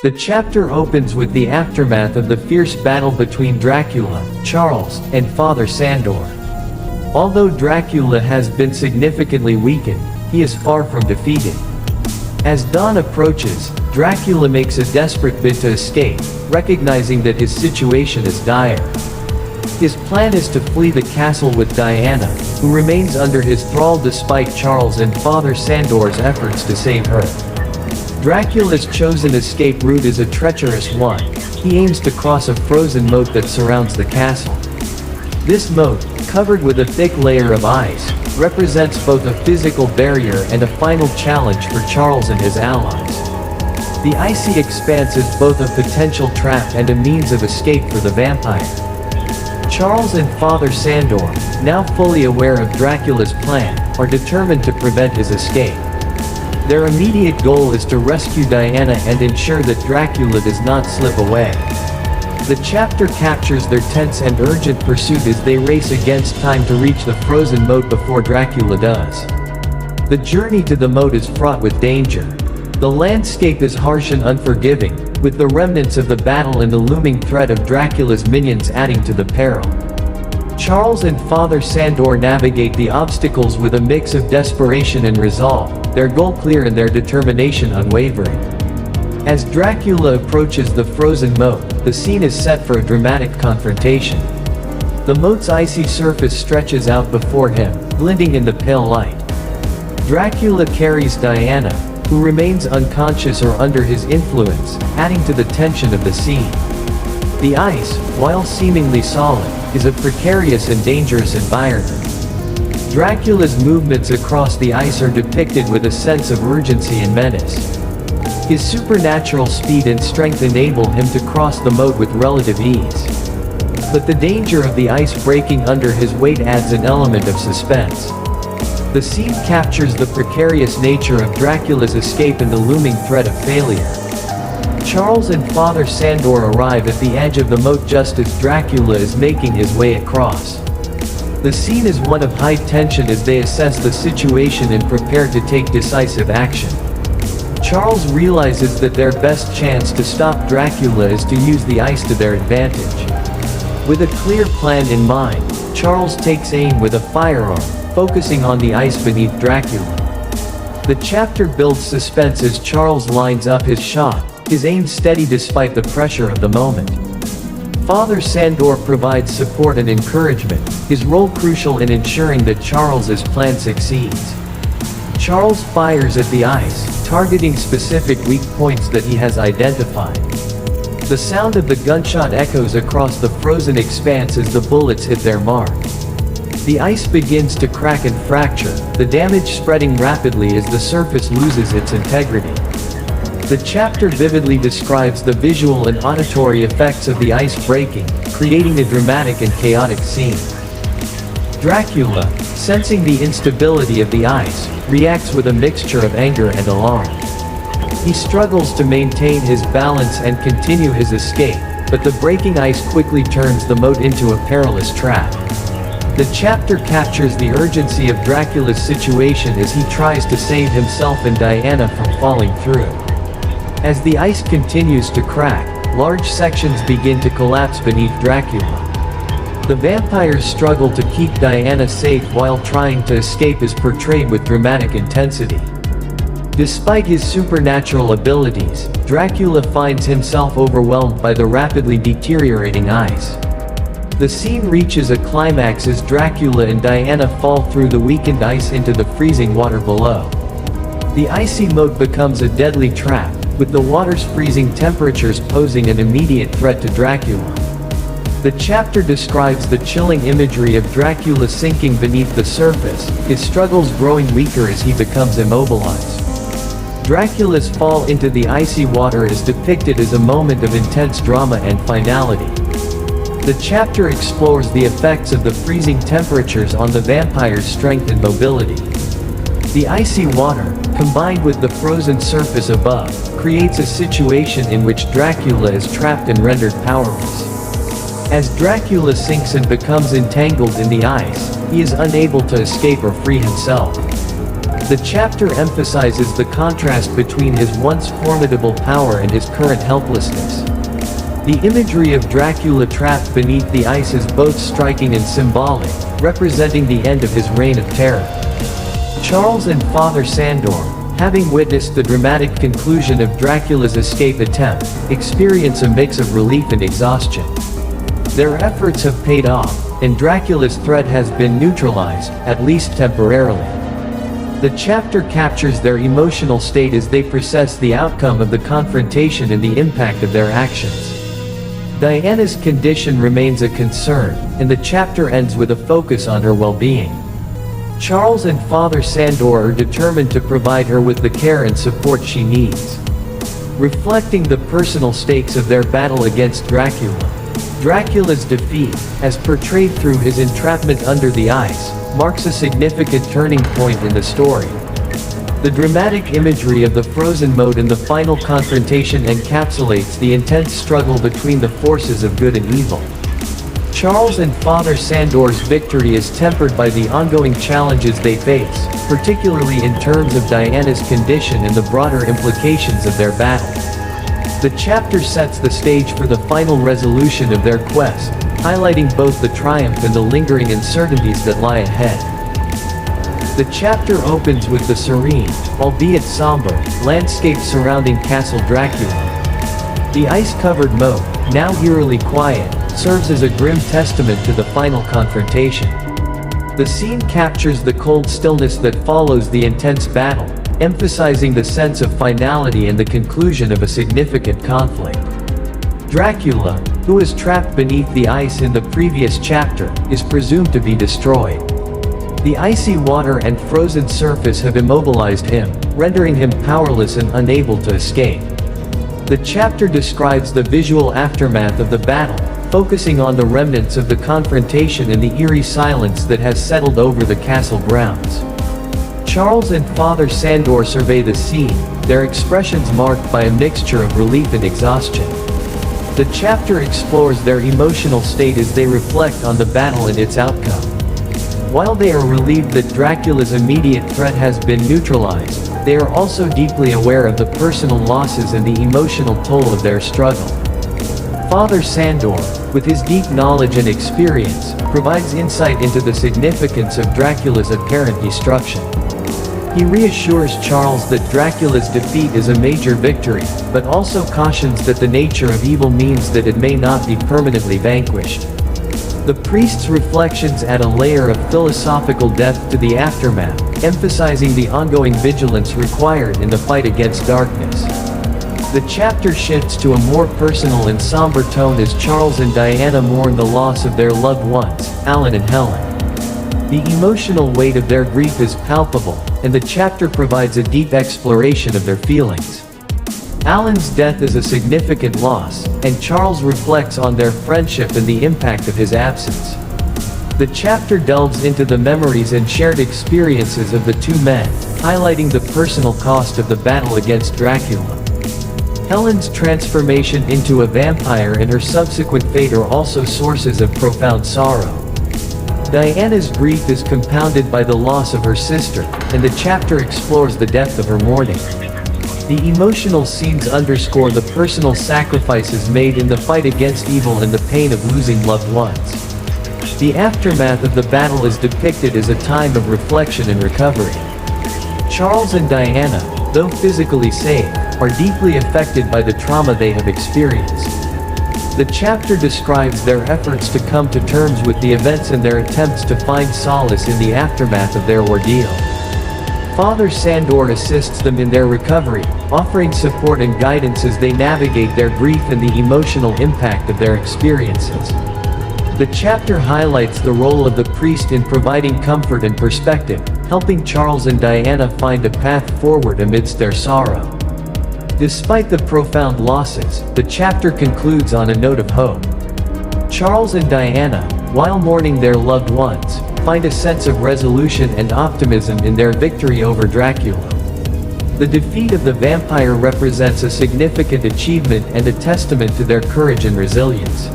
The chapter opens with the aftermath of the fierce battle between Dracula, Charles, and Father Sandor. Although Dracula has been significantly weakened, he is far from defeated. As dawn approaches, Dracula makes a desperate bid to escape, recognizing that his situation is dire. His plan is to flee the castle with Diana, who remains under his thrall despite Charles and Father Sandor's efforts to save her. Dracula's chosen escape route is a treacherous one. He aims to cross a frozen moat that surrounds the castle. This moat, covered with a thick layer of ice, represents both a physical barrier and a final challenge for Charles and his allies. The icy expanse is both a potential trap and a means of escape for the vampire. Charles and Father Sandor, now fully aware of Dracula's plan, are determined to prevent his escape. Their immediate goal is to rescue Diana and ensure that Dracula does not slip away. The chapter captures their tense and urgent pursuit as they race against time to reach the frozen moat before Dracula does. The journey to the moat is fraught with danger. The landscape is harsh and unforgiving, with the remnants of the battle and the looming threat of Dracula's minions adding to the peril. Charles and Father Sandor navigate the obstacles with a mix of desperation and resolve, their goal clear and their determination unwavering. As Dracula approaches the frozen moat, the scene is set for a dramatic confrontation. The moat's icy surface stretches out before him, glinting in the pale light. Dracula carries Diana, who remains unconscious or under his influence, adding to the tension of the scene. The ice, while seemingly solid, is a precarious and dangerous environment. Dracula's movements across the ice are depicted with a sense of urgency and menace. His supernatural speed and strength enable him to cross the moat with relative ease. But the danger of the ice breaking under his weight adds an element of suspense. The scene captures the precarious nature of Dracula's escape and the looming threat of failure. Charles and Father Sandor arrive at the edge of the moat just as Dracula is making his way across. The scene is one of high tension as they assess the situation and prepare to take decisive action. Charles realizes that their best chance to stop Dracula is to use the ice to their advantage. With a clear plan in mind, Charles takes aim with a firearm, focusing on the ice beneath Dracula. The chapter builds suspense as Charles lines up his shot, his aim steady despite the pressure of the moment. Father Sandor provides support and encouragement, his role crucial in ensuring that Charles's plan succeeds. Charles fires at the ice, targeting specific weak points that he has identified. The sound of the gunshot echoes across the frozen expanse as the bullets hit their mark. The ice begins to crack and fracture, the damage spreading rapidly as the surface loses its integrity. The chapter vividly describes the visual and auditory effects of the ice breaking, creating a dramatic and chaotic scene. Dracula, sensing the instability of the ice, reacts with a mixture of anger and alarm. He struggles to maintain his balance and continue his escape, but the breaking ice quickly turns the moat into a perilous trap. The chapter captures the urgency of Dracula's situation as he tries to save himself and Diana from falling through. As the ice continues to crack, large sections begin to collapse beneath Dracula. The vampire's struggle to keep Diana safe while trying to escape is portrayed with dramatic intensity. Despite his supernatural abilities, Dracula finds himself overwhelmed by the rapidly deteriorating ice. The scene reaches a climax as Dracula and Diana fall through the weakened ice into the freezing water below. The icy moat becomes a deadly trap, with the water's freezing temperatures posing an immediate threat to Dracula. The chapter describes the chilling imagery of Dracula sinking beneath the surface, his struggles growing weaker as he becomes immobilized. Dracula's fall into the icy water is depicted as a moment of intense drama and finality. The chapter explores the effects of the freezing temperatures on the vampire's strength and mobility. The icy water, combined with the frozen surface above, creates a situation in which Dracula is trapped and rendered powerless. As Dracula sinks and becomes entangled in the ice, he is unable to escape or free himself. The chapter emphasizes the contrast between his once formidable power and his current helplessness. The imagery of Dracula trapped beneath the ice is both striking and symbolic, representing the end of his reign of terror. Charles and Father Sandor, having witnessed the dramatic conclusion of Dracula's escape attempt, experience a mix of relief and exhaustion. Their efforts have paid off, and Dracula's threat has been neutralized, at least temporarily. The chapter captures their emotional state as they process the outcome of the confrontation and the impact of their actions. Diana's condition remains a concern, and the chapter ends with a focus on her well-being. Charles and Father Sandor are determined to provide her with the care and support she needs. Reflecting the personal stakes of their battle against Dracula. Dracula's defeat, as portrayed through his entrapment under the ice, marks a significant turning point in the story. The dramatic imagery of the frozen moat in the final confrontation encapsulates the intense struggle between the forces of good and evil. Charles and Father Sandor's victory is tempered by the ongoing challenges they face, particularly in terms of Diana's condition and the broader implications of their battle. The chapter sets the stage for the final resolution of their quest, highlighting both the triumph and the lingering uncertainties that lie ahead. The chapter opens with the serene, albeit somber, landscape surrounding Castle Dracula. The ice-covered moat, now eerily quiet, serves as a grim testament to the final confrontation. The scene captures the cold stillness that follows the intense battle, emphasizing the sense of finality and the conclusion of a significant conflict. Dracula, who was trapped beneath the ice in the previous chapter, is presumed to be destroyed. The icy water and frozen surface have immobilized him, rendering him powerless and unable to escape. The chapter describes the visual aftermath of the battle, focusing on the remnants of the confrontation and the eerie silence that has settled over the castle grounds. Charles and Father Sandor survey the scene, their expressions marked by a mixture of relief and exhaustion. The chapter explores their emotional state as they reflect on the battle and its outcome. While they are relieved that Dracula's immediate threat has been neutralized, they are also deeply aware of the personal losses and the emotional toll of their struggle. Father Sandor, with his deep knowledge and experience, provides insight into the significance of Dracula's apparent destruction. He reassures Charles that Dracula's defeat is a major victory, but also cautions that the nature of evil means that it may not be permanently vanquished. The priest's reflections add a layer of philosophical depth to the aftermath, emphasizing the ongoing vigilance required in the fight against darkness. The chapter shifts to a more personal and somber tone as Charles and Diana mourn the loss of their loved ones, Alan and Helen. The emotional weight of their grief is palpable, and the chapter provides a deep exploration of their feelings. Alan's death is a significant loss, and Charles reflects on their friendship and the impact of his absence. The chapter delves into the memories and shared experiences of the two men, highlighting the personal cost of the battle against Dracula. Helen's transformation into a vampire and her subsequent fate are also sources of profound sorrow. Diana's grief is compounded by the loss of her sister, and the chapter explores the depth of her mourning. The emotional scenes underscore the personal sacrifices made in the fight against evil and the pain of losing loved ones. The aftermath of the battle is depicted as a time of reflection and recovery. Charles and Diana, though physically safe, are deeply affected by the trauma they have experienced. The chapter describes their efforts to come to terms with the events and their attempts to find solace in the aftermath of their ordeal. Father Sandor assists them in their recovery, offering support and guidance as they navigate their grief and the emotional impact of their experiences. The chapter highlights the role of the priest in providing comfort and perspective, helping Charles and Diana find a path forward amidst their sorrow. Despite the profound losses, the chapter concludes on a note of hope. Charles and Diana, while mourning their loved ones, find a sense of resolution and optimism in their victory over Dracula. The defeat of the vampire represents a significant achievement and a testament to their courage and resilience.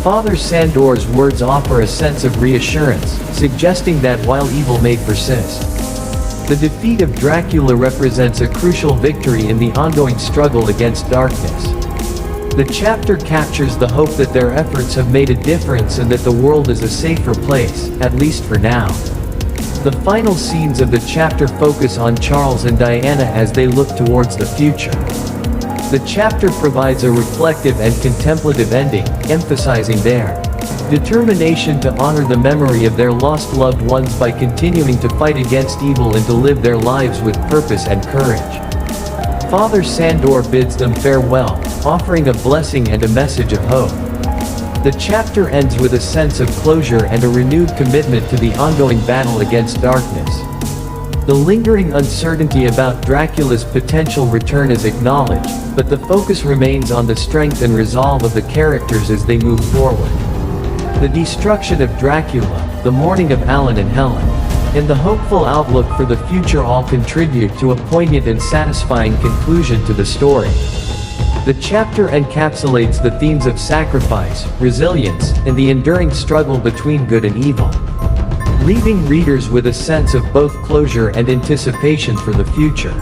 Father Sandor's words offer a sense of reassurance, suggesting that while evil may persist, The defeat of Dracula represents a crucial victory in the ongoing struggle against darkness. The chapter captures the hope that their efforts have made a difference and that the world is a safer place, at least for now. The final scenes of the chapter focus on Charles and Diana as they look towards the future. The chapter provides a reflective and contemplative ending, emphasizing their determination to honor the memory of their lost loved ones by continuing to fight against evil and to live their lives with purpose and courage. Father Sandor bids them farewell, offering a blessing and a message of hope. The chapter ends with a sense of closure and a renewed commitment to the ongoing battle against darkness. The lingering uncertainty about Dracula's potential return is acknowledged, but the focus remains on the strength and resolve of the characters as they move forward. The destruction of Dracula, the mourning of Alan and Helen, and the hopeful outlook for the future all contribute to a poignant and satisfying conclusion to the story. The chapter encapsulates the themes of sacrifice, resilience, and the enduring struggle between good and evil, leaving readers with a sense of both closure and anticipation for the future.